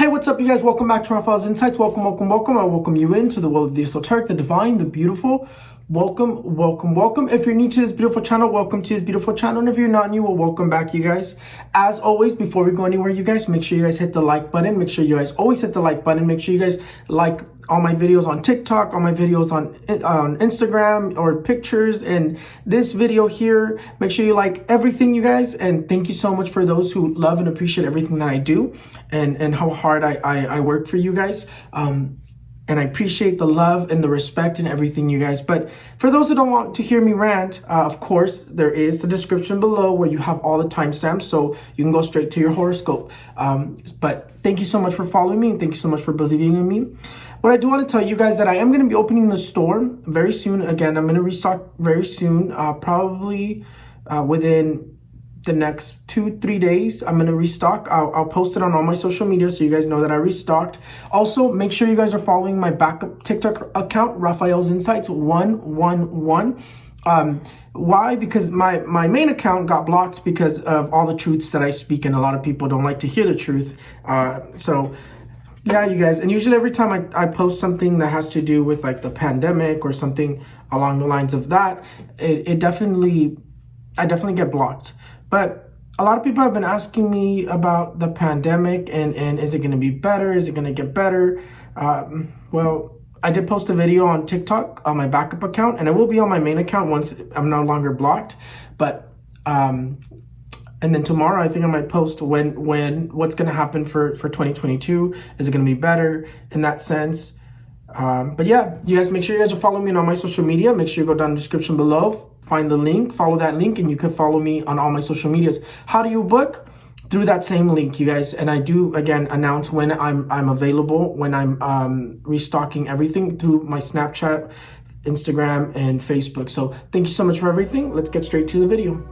Hey, what's up, you guys? Welcome back to Raphaelsinsights. Welcome. I welcome you into the world of the esoteric, the divine, the beautiful. Welcome. If you're new to this beautiful channel, welcome to this beautiful channel. And if you're not new, well, welcome back, you guys. As always, before we go anywhere, you guys, make sure you guys hit the like button. Make sure you guys always hit the like button. Make sure you guys like all my videos on TikTok, all my videos on Instagram, or pictures, and this video here. Make sure you like everything, you guys. And thank you so much for those who love and appreciate everything that I do and how hard I work for you guys. And I appreciate the love and the respect and everything, you guys. But for those who don't want to hear me rant, of course, there is the description below where you have all the timestamps, so you can go straight to your horoscope. But thank you so much for following me, and thank you so much for believing in me. What I do want to tell you guys that I am going to be opening the store very soon. Again, I'm going to restock very soon, probably within the next 2-3 days. I'm gonna restock. I'll post it on all my social media so you guys know that I restocked. Also, make sure you guys are following my backup TikTok account, Raphaelsinsights 111. Why? Because my main account got blocked because of all the truths that I speak, and a lot of people don't like to hear the truth. So yeah, you guys, and usually every time I post something that has to do with like the pandemic or something along the lines of that, I definitely get blocked. But a lot of people have been asking me about the pandemic and is it going to be better? Is it going to get better? Well, I did post a video on TikTok on my backup account, and it will be on my main account once I'm no longer blocked. But and then tomorrow I think I might post what's going to happen for 2022. Is it going to be better in that sense? But yeah, you guys, make sure you guys are following me on all my social media. Make sure you go down in the description below, find the link, follow that link, and you can follow me on all my social medias. How do you book? Through that same link, you guys. And I do, again, announce when I'm available, when I'm restocking everything through my Snapchat, Instagram, and Facebook. So thank you so much for everything. Let's get straight to the video.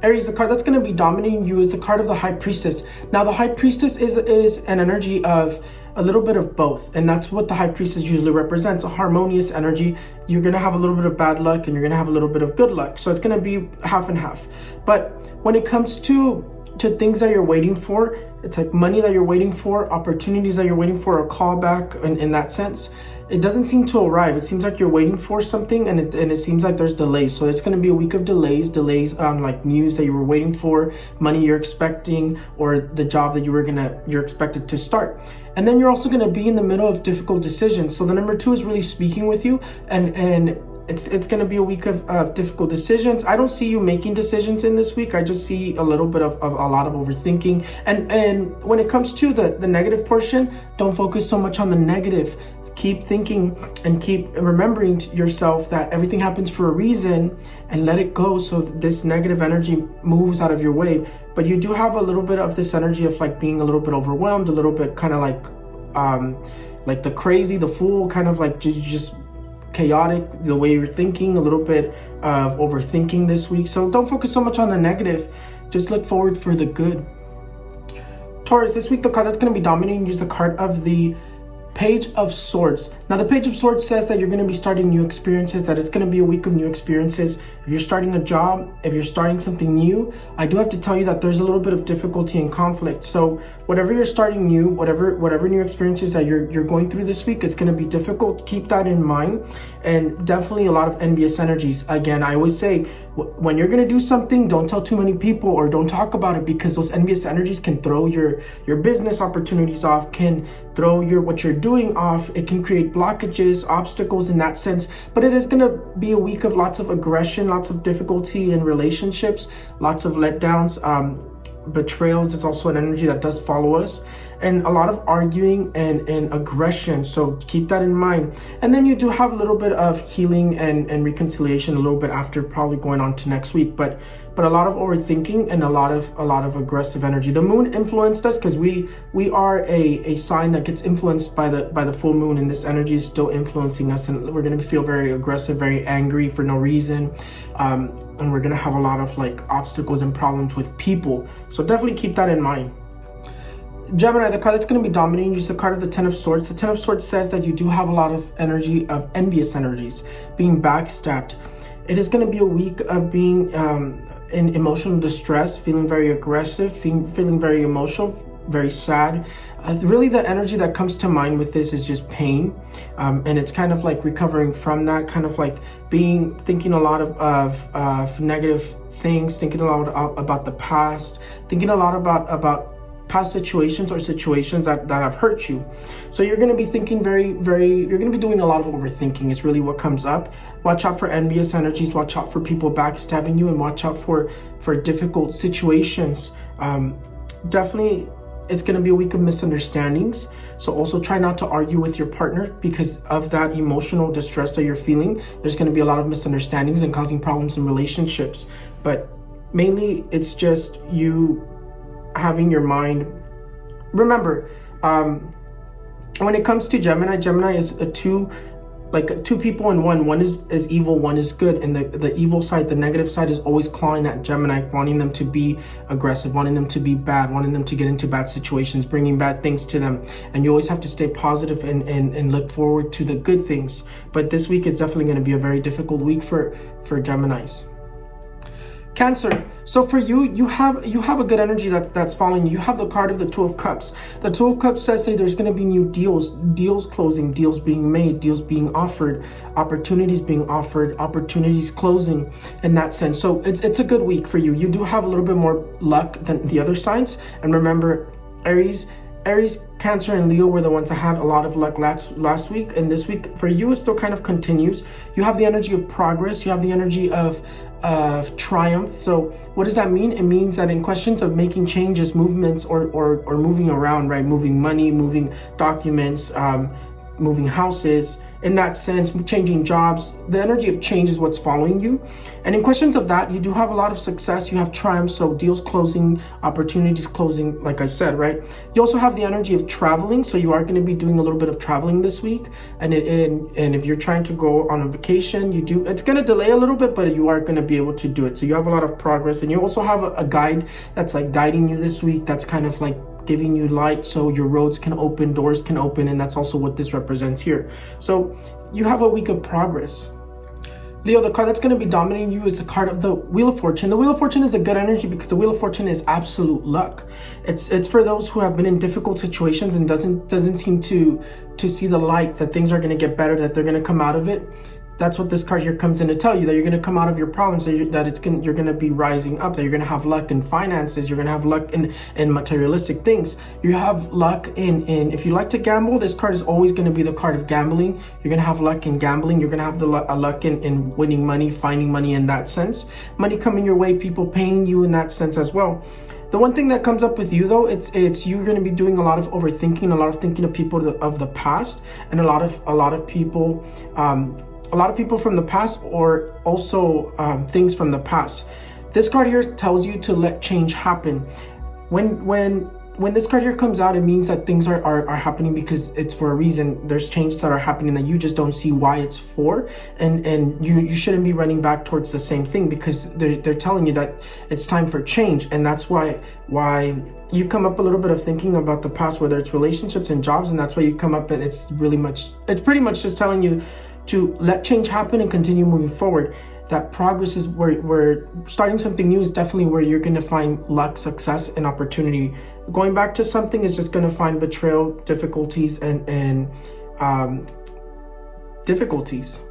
Aries, the card that's going to be dominating you is the card of the High Priestess. Now, the High Priestess is an energy of a little bit of both, and that's what the High Priestess usually represents, a harmonious energy. You're going to have a little bit of bad luck, and you're going to have a little bit of good luck. So it's going to be half and half. But when it comes to things that you're waiting for, it's like money that you're waiting for, opportunities that you're waiting for, a callback in that sense. It doesn't seem to arrive. It seems like you're waiting for something, and it seems like there's delays. So it's going to be a week of delays on like news that you were waiting for, money you're expecting, or the job that you're expected to start. And then you're also going to be in the middle of difficult decisions. So the number 2 is really speaking with you, and it's going to be a week of difficult decisions. I don't see you making decisions in this week. I just see a little bit of a lot of overthinking. And when it comes to the negative portion, don't focus so much on the negative. Keep thinking and keep remembering to yourself that everything happens for a reason, and let it go so this negative energy moves out of your way. But you do have a little bit of this energy of like being a little bit overwhelmed, a little bit kind of like the crazy, the fool, kind of like just chaotic, the way you're thinking, a little bit of overthinking this week. So don't focus so much on the negative. Just look forward for the good. Taurus, this week the card that's going to be dominating you is the card of the Page of Swords. Now, the Page of Swords says that you're going to be starting new experiences, that it's going to be a week of new experiences. If you're starting a job, if you're starting something new, I do have to tell you that there's a little bit of difficulty and conflict. So whatever you're starting new, whatever new experiences that you're going through this week, it's going to be difficult. Keep that in mind. And definitely a lot of envious energies. Again, I always say, when you're going to do something, don't tell too many people or don't talk about it, because those envious energies can throw your business opportunities off, can throw what you're doing off. It can create blockages, obstacles in that sense. But it is going to be a week of lots of aggression, lots of difficulty in relationships, lots of letdowns, betrayals. Is also an energy that does follow us, and a lot of arguing and aggression. So keep that in mind. And then you do have a little bit of healing and reconciliation a little bit after, probably going on to next week. But a lot of overthinking and a lot of aggressive energy. The moon influenced us because we are a sign that gets influenced by the full moon, and this energy is still influencing us, and we're going to feel very aggressive, very angry for no reason, and we're going to have a lot of like obstacles and problems with people. So definitely keep that in mind. Gemini, the card that's going to be dominating you is the card of the Ten of Swords. The Ten of Swords says that you do have a lot of energy of envious energies, being backstabbed. It is going to be a week of being in emotional distress, feeling very aggressive, feeling very emotional, very sad. Really, the energy that comes to mind with this is just pain, and it's kind of like recovering from that, kind of like thinking a lot of negative things, thinking a lot about the past, thinking a lot about past situations or situations that have hurt you. So you're going to be thinking you're going to be doing a lot of overthinking is really what comes up. Watch out for envious energies, watch out for people backstabbing you, and watch out for difficult situations. Definitely it's going to be a week of misunderstandings. So also try not to argue with your partner because of that emotional distress that you're feeling. There's going to be a lot of misunderstandings and causing problems in relationships. But mainly it's just you having your mind. Remember, when it comes to Gemini is two people in one. One is evil, one is good, and the evil side, the negative side, is always clawing at Gemini, wanting them to be aggressive, wanting them to be bad, wanting them to get into bad situations, bringing bad things to them. And you always have to stay positive and look forward to the good things. But this week is definitely going to be a very difficult week for Geminis. Cancer. So for you have a good energy that's following you. You have the card of the Two of Cups. The Two of Cups says that there's going to be new deals closing, deals being made, deals being offered, opportunities being offered, opportunities closing in that sense. So it's a good week for you. You do have a little bit more luck than the other signs. And remember, Aries, Cancer, and Leo were the ones that had a lot of luck last week, and this week for you it still kind of continues. You have the energy of progress, you have the energy of triumph. So what does that mean? It means that in questions of making changes, movements, or moving around, right? Moving money, moving documents, moving houses, in that sense, changing jobs, the energy of change is what's following you. And in questions of that, you do have a lot of success, you have triumph, so deals closing, opportunities closing, like I said, right? You also have the energy of traveling, so you are going to be doing a little bit of traveling this week. And if you're trying to go on a vacation, it's going to delay a little bit, but you are going to be able to do it. So you have a lot of progress, and you also have a guide that's like guiding you this week, that's kind of like giving you light, so your roads can open, doors can open, and that's also what this represents here. So you have a week of progress. Leo, the card that's going to be dominating you is the card of the Wheel of Fortune. The Wheel of Fortune is a good energy because the Wheel of Fortune is absolute luck. It's for those who have been in difficult situations and doesn't seem to see the light, that things are going to get better, that they're going to come out of it. That's what this card here comes in to tell you, that you're going to come out of your problems, that you're going to be rising up, that you're going to have luck in finances, you're going to have luck in materialistic things. You have luck in if you like to gamble, this card is always going to be the card of gambling. You're going to have luck in gambling. You're going to have a luck in winning money, finding money in that sense. Money coming your way, people paying you in that sense as well. The one thing that comes up with you though, it's you're going to be doing a lot of overthinking, a lot of thinking of people of the past, and a lot of people from the past, or also things from the past. This card here tells you to let change happen. When this card here comes out, it means that things are happening because it's for a reason. There's changes that are happening that you just don't see why it's for, and you shouldn't be running back towards the same thing, because they're telling you that it's time for change. And that's why you come up a little bit of thinking about the past, whether it's relationships and jobs, and that's why you come up, and it's pretty much just telling you to let change happen and continue moving forward. That progress is where starting something new is definitely where you're going to find luck, success, and opportunity. Going back to something is just going to find betrayal, difficulties, and difficulties.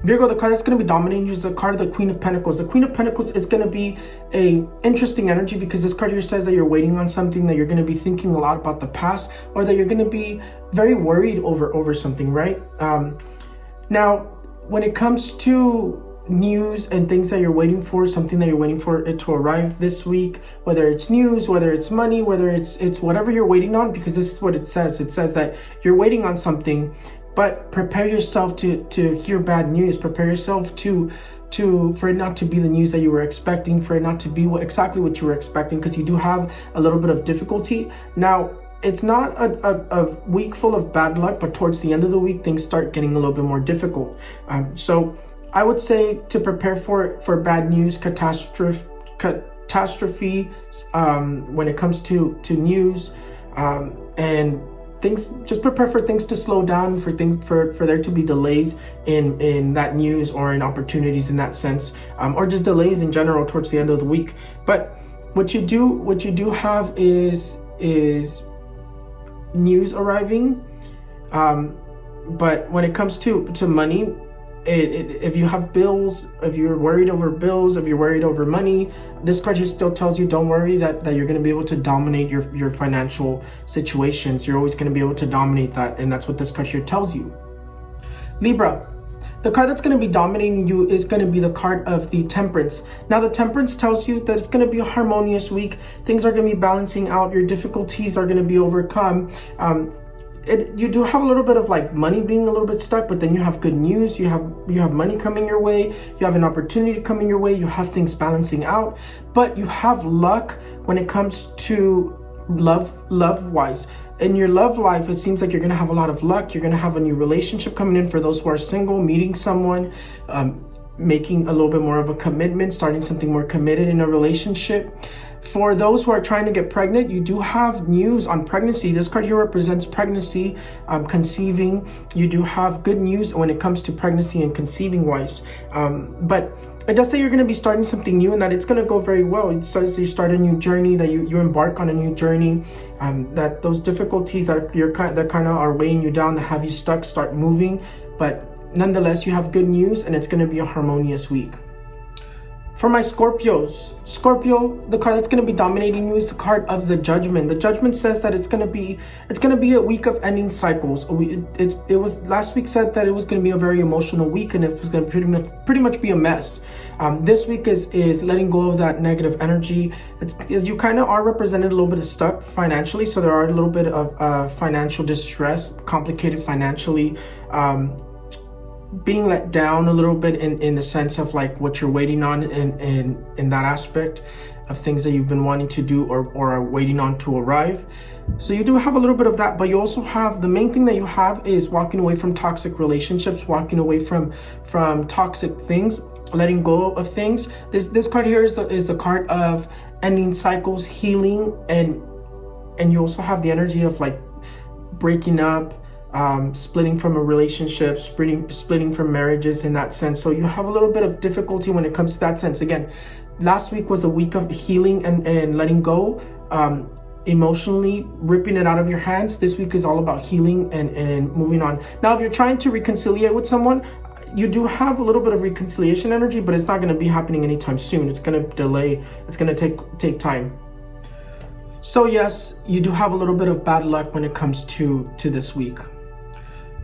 Virgo, the card that's going to be dominating you is the card of the Queen of Pentacles. The Queen of Pentacles is going to be a interesting energy because this card here says that you're waiting on something, that you're going to be thinking a lot about the past, or that you're going to be very worried over something, right? Now, when it comes to news and things that you're waiting for, something that you're waiting for it to arrive this week, whether it's news, whether it's money, whether it's whatever you're waiting on, because this is what it says. It says that you're waiting on something, but prepare yourself to hear bad news. Prepare yourself for it not to be the news that you were expecting, for it not to be exactly what you were expecting, because you do have a little bit of difficulty. Now, it's not a week full of bad luck, but towards the end of the week, things start getting a little bit more difficult. So I would say to prepare for bad news, catastrophe when it comes to news, and things. Just prepare for things to slow down, for there to be delays in that news, or in opportunities in that sense, or just delays in general towards the end of the week. But what you do have is is news arriving. But when it comes to money, if you have bills, if you're worried over bills, if you're worried over money, this card here still tells you don't worry, that you're going to be able to dominate your financial situations. You're always going to be able to dominate that, and that's what this card here tells you. Libra, the card that's going to be dominating you is going to be the card of the Temperance. Now, the Temperance tells you that it's going to be a harmonious week. Things are going to be balancing out. Your difficulties are going to be overcome. You do have a little bit of like money being a little bit stuck, but then you have good news. You have money coming your way. You have an opportunity coming your way. You have things balancing out, but you have luck when it comes to love wise. In your love life, it seems like you're going to have a lot of luck. You're going to have a new relationship coming in for those who are single, meeting someone, making a little bit more of a commitment, starting something more committed in a relationship. For those who are trying to get pregnant, you do have news on pregnancy. This card here represents pregnancy, conceiving. You do have good news when it comes to pregnancy and conceiving wise. But it does say you're going to be starting something new and that it's going to go very well. It says you start a new journey, that you embark on a new journey, that those difficulties that kind of are weighing you down, that have you stuck, start moving. But nonetheless, you have good news and it's going to be a harmonious week. For my Scorpios, Scorpio, the card that's going to be dominating you is the card of the Judgment. The Judgment says that it's going to be a week of ending cycles. It was last week said that it was going to be a very emotional week and it was going to pretty much be a mess. This week is letting go of that negative energy. You kind of are represented a little bit of stuck financially, so there are a little bit of financial distress, complicated financially. Being let down a little bit in the sense of like what you're waiting on in that aspect of things that you've been wanting to do or are waiting on to arrive. So you do have a little bit of that, but you also have, the main thing that you have is walking away from toxic relationships, walking away from toxic things, letting go of things. This card here is the card of ending cycles, healing, and you also have the energy of like breaking up, splitting from a relationship, splitting from marriages in that sense. So you have a little bit of difficulty when it comes to that sense. Again, last week was a week of healing and letting go, emotionally ripping it out of your hands. This week is all about healing and moving on. Now, if you're trying to reconcile with someone, you do have a little bit of reconciliation energy, but it's not going to be happening anytime soon. It's going to delay. It's going to take time. So yes, you do have a little bit of bad luck when it comes to this week.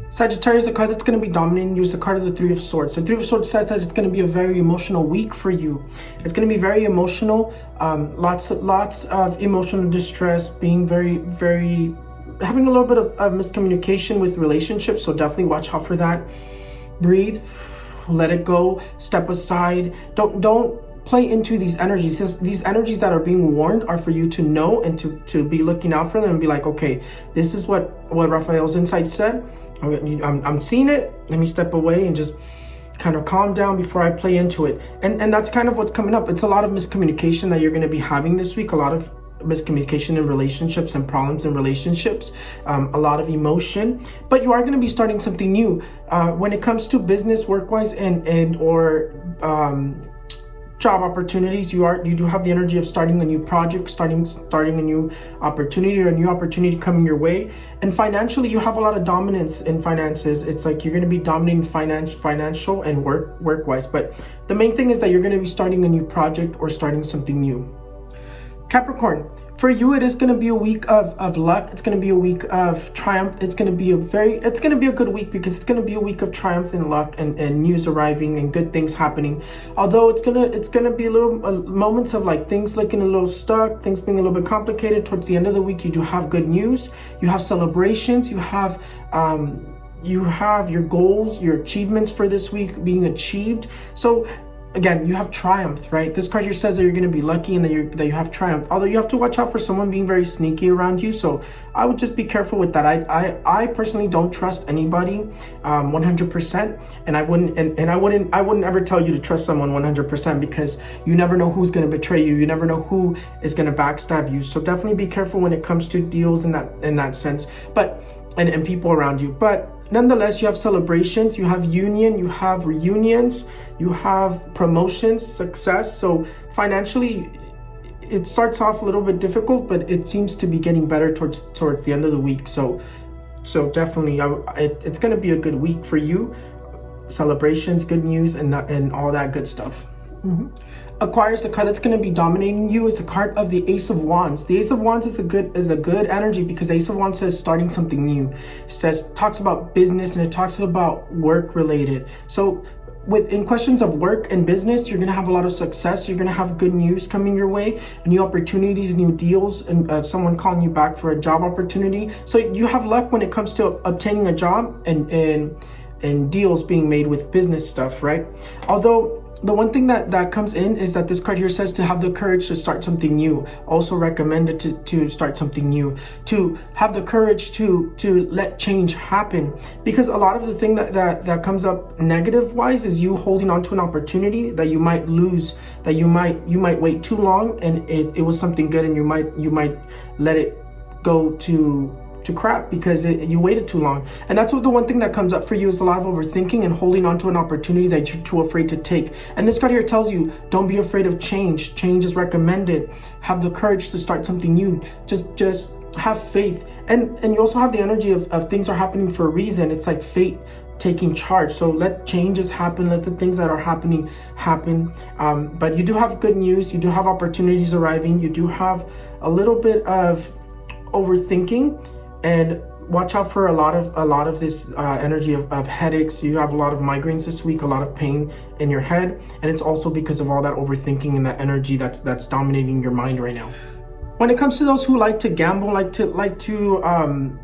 Sagittarius, the card that's going to be dominating you is the card of the Three of Swords. The Three of Swords says that it's going to be a very emotional week for you. It's going to be very emotional, lots of emotional distress, being very, very, having a little bit of miscommunication with relationships. So definitely watch out for that. Breathe, let it go, step aside. Don't play into these energies. These energies that are being warned are for you to know and to be looking out for them and be like, okay, this is what Raphaelsinsights said. I'm seeing it. Let me step away and just kind of calm down before I play into it. And that's kind of what's coming up. It's a lot of miscommunication that you're going to be having this week. A lot of miscommunication in relationships and problems in relationships, a lot of emotion, but you are going to be starting something new when it comes to business, work-wise, and or job opportunities. You do have the energy of starting a new project, starting a new opportunity, or a new opportunity coming your way. And financially, you have a lot of dominance in finances. It's like you're going to be dominating financial and work-wise. But the main thing is that you're going to be starting a new project or starting something new. Capricorn, for you, it is going to be a week of luck. It's going to be a week of triumph. It's going to be a good week because it's going to be a week of triumph and luck and news arriving and good things happening. Although it's going to be a little moments of like things looking a little stuck, things being a little bit complicated. Towards the end of the week, you do have good news. You have celebrations. You have your goals, your achievements for this week being achieved. So again, you have triumph, right? This card here says that you're going to be lucky and that you have triumph. Although you have to watch out for someone being very sneaky around you. So I would just be careful with that. I personally don't trust anybody 100%, and I wouldn't ever tell you to trust someone 100% because you never know who's going to betray you. You never know who is going to backstab you. So definitely be careful when it comes to deals in that sense. But and people around you. But nonetheless, you have celebrations, you have union, you have reunions, you have promotions, success. So financially, it starts off a little bit difficult, but it seems to be getting better towards the end of the week. So definitely, it's going to be a good week for you. Celebrations, good news, and all that good stuff. Aquarius, the card that's going to be dominating you is the card of the Ace of Wands. The Ace of Wands is a good energy, because the Ace of Wands says starting something new. It talks about business, and it talks about work related. So in questions of work and business, you're going to have a lot of success. You're going to have good news coming your way, new opportunities, new deals, and someone calling you back for a job opportunity. So you have luck when it comes to obtaining a job and deals being made with business stuff, right? Although the one thing that comes in is that this card here says to have the courage to start something new. Also recommended to start something new, to have the courage to let change happen, because a lot of the thing that comes up negative wise is you holding on to an opportunity that you might lose, that you might wait too long, and it was something good, and you might let it go to crap because you waited too long. And that's what the one thing that comes up for you is a lot of overthinking and holding on to an opportunity that you're too afraid to take. And this card here tells you, don't be afraid of change. Change is recommended. Have the courage to start something new. Just have faith. And you also have the energy of things are happening for a reason. It's like fate taking charge. So let changes happen. Let the things that are happening happen. But you do have good news. You do have opportunities arriving. You do have a little bit of overthinking. And watch out for a lot of this energy of headaches. You have a lot of migraines this week, a lot of pain in your head, and it's also because of all that overthinking and that energy that's dominating your mind right now. When it comes to those who like to gamble, like to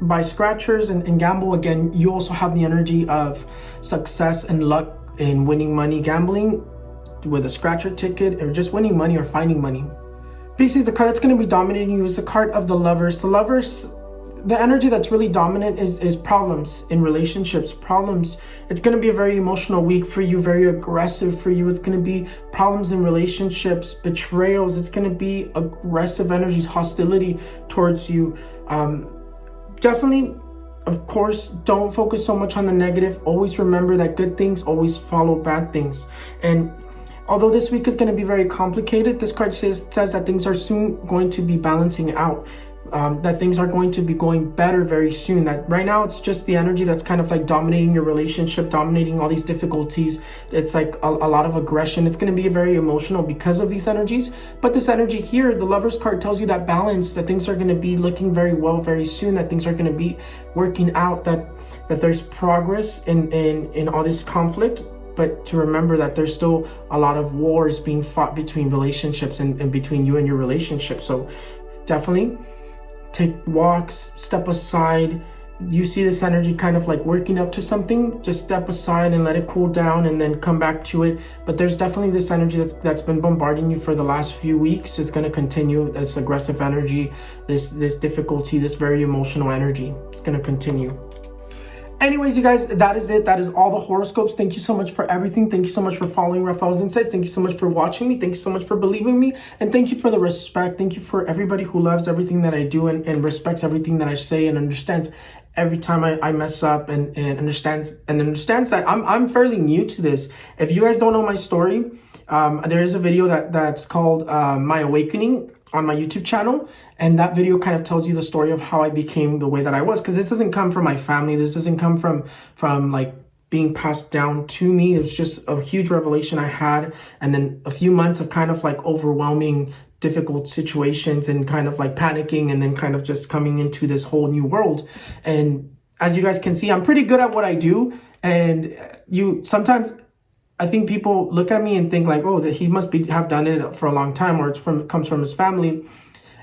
buy scratchers and gamble, again, you also have the energy of success and luck in winning money, gambling with a scratcher ticket, or just winning money or finding money. Pisces, the card that's going to be dominating you is the card of the Lovers. The Lovers, the energy that's really dominant is problems in relationships, problems. It's going to be a very emotional week for you, very aggressive for you. It's going to be problems in relationships, betrayals. It's going to be aggressive energies, hostility towards you. Definitely, of course, don't focus so much on the negative. Always remember that good things always follow bad things. And although this week is going to be very complicated, this card says that things are soon going to be balancing out. That things are going to be going better very soon. That right now it's just the energy that's kind of like dominating your relationship, dominating all these difficulties. It's like a lot of aggression. It's going to be very emotional because of these energies. But this energy here, the Lovers card, tells you that balance, that things are going to be looking very well very soon, that things are going to be working out, that there's progress in all this conflict. But to remember that there's still a lot of wars being fought between relationships and between you and your relationship. So definitely take walks, step aside. You see this energy kind of like working up to something, just step aside and let it cool down and then come back to it. But there's definitely this energy that's been bombarding you for the last few weeks. It's going to continue. This aggressive energy, this difficulty, this very emotional energy. It's going to continue. Anyways, you guys, that is it. That is all the horoscopes. Thank you so much for everything. Thank you so much for following Raphaelsinsights. Thank you so much for watching me. Thank you so much for believing me. And thank you for the respect. Thank you for everybody who loves everything that I do and respects everything that I say and understands every time I mess up and understands that I'm fairly new to this. If you guys don't know my story, there is a video that's called My Awakening on my YouTube channel, and that video kind of tells you the story of how I became the way that I was, because this doesn't come from my family. This doesn't come from like being passed down to me. It was just a huge revelation I had, and then a few months of kind of like overwhelming difficult situations and kind of like panicking, and then kind of just coming into this whole new world. And as you guys can see, I'm pretty good at what I do, and sometimes I think people look at me and think like, oh, that he must have done it for a long time, or comes from his family.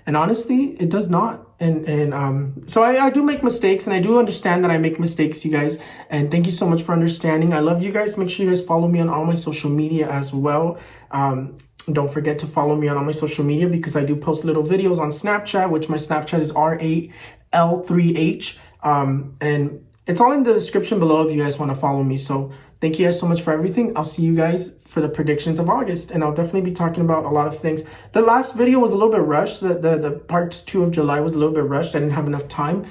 And honestly, it does not. And so I do make mistakes, and I do understand that I make mistakes, you guys. And thank you so much for understanding. I love you guys. Make sure you guys follow me on all my social media as well. Don't forget to follow me on all my social media, because I do post little videos on Snapchat, which my Snapchat is RAL3H. And it's all in the description below if you guys want to follow me. So thank you guys so much for everything. I'll see you guys for the predictions of August, and I'll definitely be talking about a lot of things. The last video was a little bit rushed. The part 2 of July was a little bit rushed. I didn't have enough time,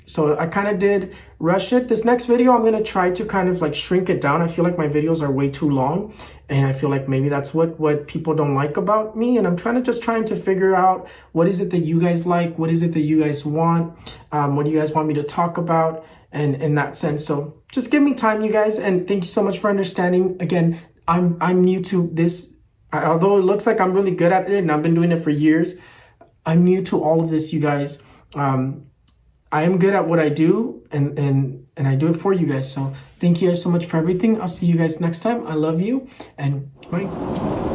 so I kind of did rush it. This next video, I'm gonna try to kind of like shrink it down. I feel like my videos are way too long, and I feel like maybe that's what people don't like about me. And I'm trying to figure out what is it that you guys like, what is it that you guys want, what do you guys want me to talk about, and in that sense. So just give me time, you guys, and thank you so much for understanding. Again, I'm new to this. Although it looks like I'm really good at it and I've been doing it for years, I'm new to all of this, you guys. I am good at what I do, and I do it for you guys. So thank you guys so much for everything. I'll see you guys next time. I love you, and bye.